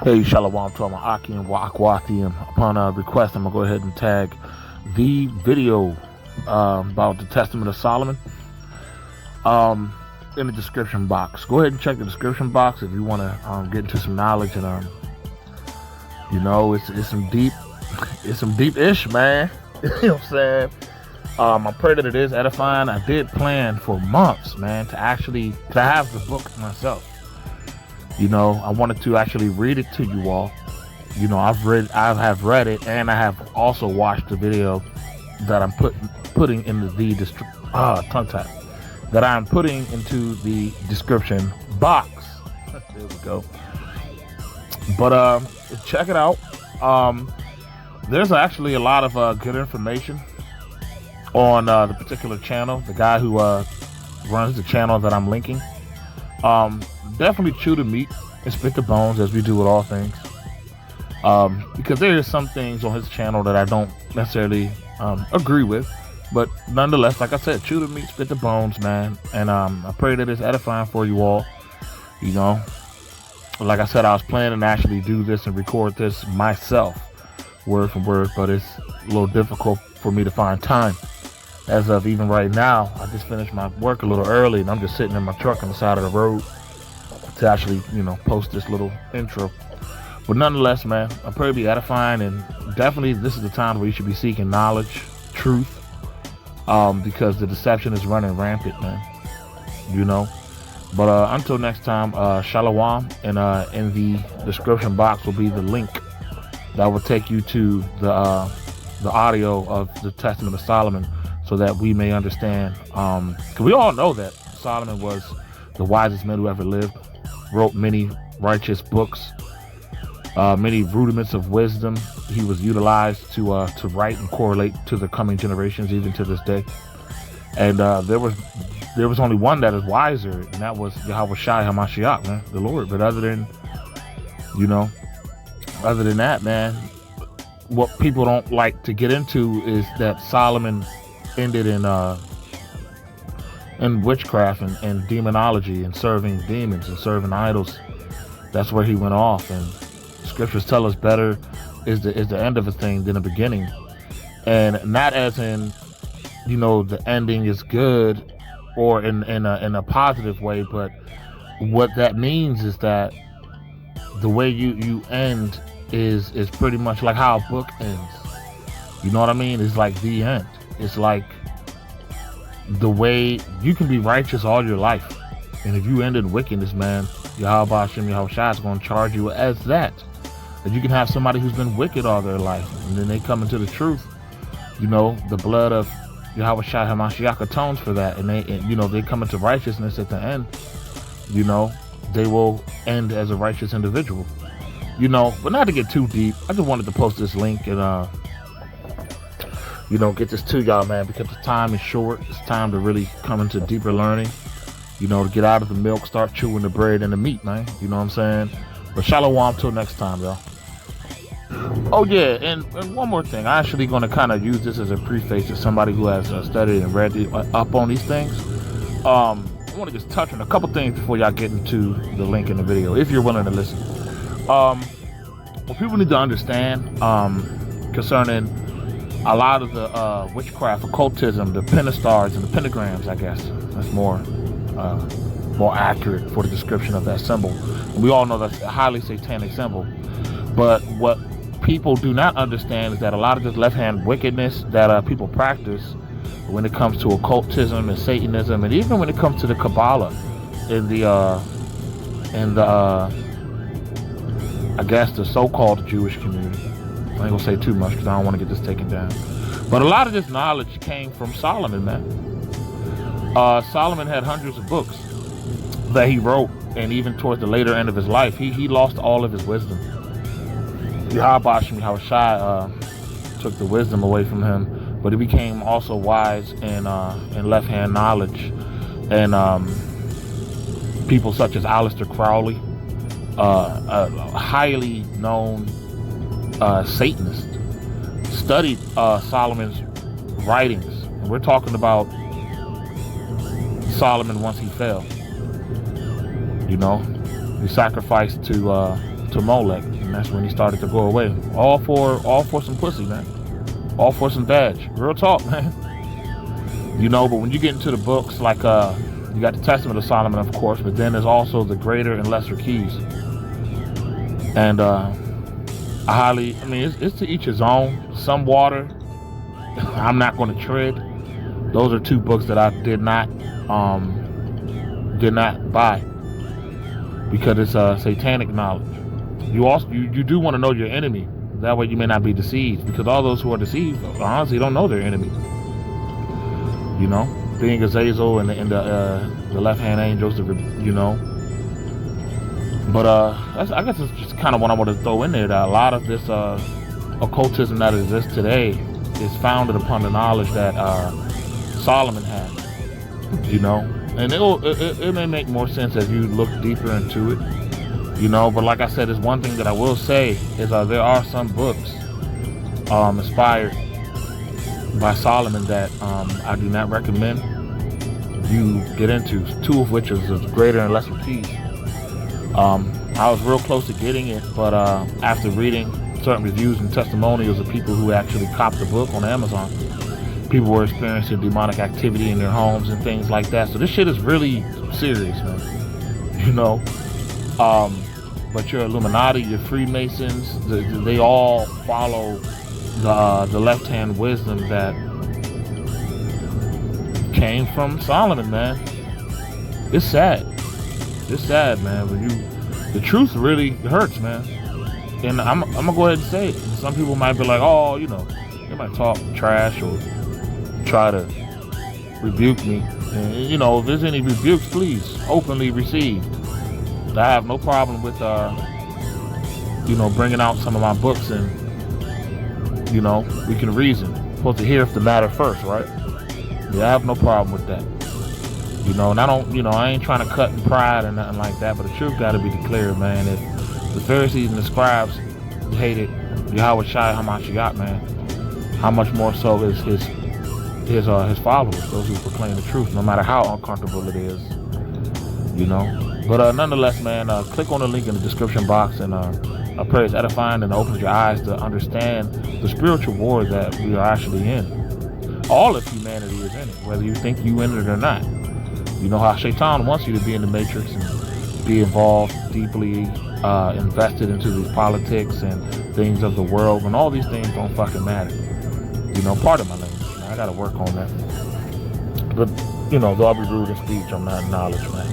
Hey, Shalom to my Aki and Wakwathium. Upon request, I'm going to go ahead and tag the video about the Testament of Solomon in the description box. Go ahead and check the description box if you want to get into some knowledge. And, it's some deep, it's some deep-ish, man. You know what I'm saying? I pray that it is edifying. I did plan for months, man, to have the book myself. I wanted to actually read it to you all. I have read it, and I have also watched the video that I'm putting in that I'm putting into the description box. There we go. But check it out. There's actually a lot of good information on the particular channel. The guy who runs the channel that I'm linking. Definitely chew the meat and spit the bones, as we do with all things. Because there are some things on his channel that I don't necessarily agree with. But nonetheless, like I said, chew the meat, spit the bones, man. And I pray that it's edifying for you all. Like I said, I was planning to actually do this and record this myself, word for word. But it's a little difficult for me to find time. As of even right now, I just finished my work a little early, and I'm just sitting in my truck on the side of the road to actually, post this little intro. But nonetheless, man, I pray to be edifying, and definitely this is the time where you should be seeking knowledge, truth, because the deception is running rampant, man. But until next time, shalom, and in the description box will be the link that will take you to the audio of the Testament of Solomon, so that we may understand. Because we all know that Solomon was the wisest man who ever lived. Wrote many righteous books, many rudiments of wisdom. He was utilized to write and correlate to the coming generations, even to this day. And there was only one that is wiser, and that was Yahweh Shai HaMashiach, man, the Lord. But other than that, man, what people don't like to get into is that Solomon ended in witchcraft and demonology and serving demons and serving idols. That's where he went off. And scriptures tell us better is the end of a thing than the beginning. And not as in, the ending is good or in a positive way, but what that means is that the way you end is pretty much like how a book ends. You know what I mean? It's like the end. It's like the way you can be righteous all your life, and if you end in wickedness, man, Yahweh Hashem Yahweh Shai is going to charge you as that. That you can have somebody who's been wicked all their life, and then they come into the truth. The blood of Yahweh Shai HaMashiach atones for that, and they come into righteousness at the end. They will end as a righteous individual. But not to get too deep, I just wanted to post this link and get this to y'all, man, because the time is short. It's time to really come into deeper learning, to get out of the milk, start chewing the bread and the meat, man. You know what I'm saying? But shalom till next time, y'all. Oh, yeah, and one more thing. I'm actually going to kind of use this as a preface to somebody who has studied and read up on these things. I want to just touch on a couple things before y'all get into the link in the video, if you're willing to listen. What people need to understand concerning a lot of the witchcraft, occultism, the pentastars and the pentagrams, I guess. That's more accurate for the description of that symbol. And we all know that's a highly satanic symbol. But what people do not understand is that a lot of this left-hand wickedness that people practice when it comes to occultism and Satanism, and even when it comes to the Kabbalah in the I guess the so-called Jewish community. I ain't gonna say too much because I don't want to get this taken down. But a lot of this knowledge came from Solomon, man. Solomon had hundreds of books that he wrote, and even towards the later end of his life, he lost all of his wisdom. Yahweh Shai took the wisdom away from him, but he became also wise in left-hand knowledge. And people such as Aleister Crowley, a highly known Satanist, studied Solomon's writings. And we're talking about Solomon once he fell. He sacrificed to to Molech, and that's when he started to go away. All for some pussy, man. All for some badge. Real talk, man. You know, but when you get into the books, like you got the Testament of Solomon, of course, but then there's also the Greater and Lesser Keys. And it's to each his own. Some water, I'm not going to tread. Those are two books that I did not buy, because it's satanic knowledge. You do want to know your enemy. That way you may not be deceived, because all those who are deceived honestly don't know their enemy. You know, being Azazel and the left-hand angels, you know. But I guess it's just kind of what I want to throw in there, that a lot of this occultism that exists today is founded upon the knowledge that Solomon had, you know. And it may make more sense as you look deeper into it, you know. But like I said, there's one thing that I will say is there are some books inspired by Solomon that I do not recommend you get into, two of which is the Greater and Lesser Keys. I was real close to getting it, but after reading certain reviews and testimonials of people who actually copped the book on Amazon, people were experiencing demonic activity in their homes and things like that. So this shit is really serious, man. You know, but your Illuminati, your Freemasons, they all follow the left-hand wisdom that came from Solomon, man. It's sad. It's sad, man. The truth really hurts, man. And I'm gonna go ahead and say it. Some people might be like, oh, you know, they might talk trash or try to rebuke me. And, you know, if there's any rebukes, please openly receive. I have no problem with, you know, bringing out some of my books, and, you know, we can reason. We're supposed to hear if the matter first, right? Yeah, I have no problem with that. You know, and I ain't trying to cut in pride or nothing like that, but the truth got to be declared, man. If the Pharisees and the scribes hated Yahweh Shai Hamashiach, man, how much more so is his followers, those who proclaim the truth, no matter how uncomfortable it is, you know. But nonetheless, man, click on the link in the description box, and I pray it's edifying and opens your eyes to understand the spiritual war that we are actually in. All of humanity is in it, whether you think you in it or not. You know how Shaitan wants you to be in the matrix and be involved, deeply invested into these politics and things of the world, when all these things don't fucking matter. You know, part of my language, man. I gotta work on that. But, you know, though I be rude in speech, I'm not in knowledge, man.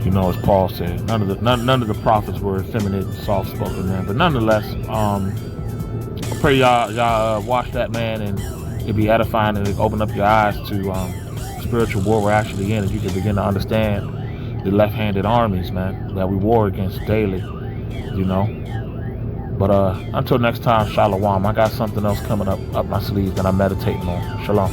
You know, as Paul said, none of the prophets were effeminate and soft-spoken, man. But nonetheless, I pray y'all watch that, man, and it be edifying and open up your eyes to spiritual war we're actually in, and you can begin to understand the left-handed armies, man, that we war against daily, you know. But until next time, shalom. I got something else coming up my sleeve that I'm meditating on. Shalom.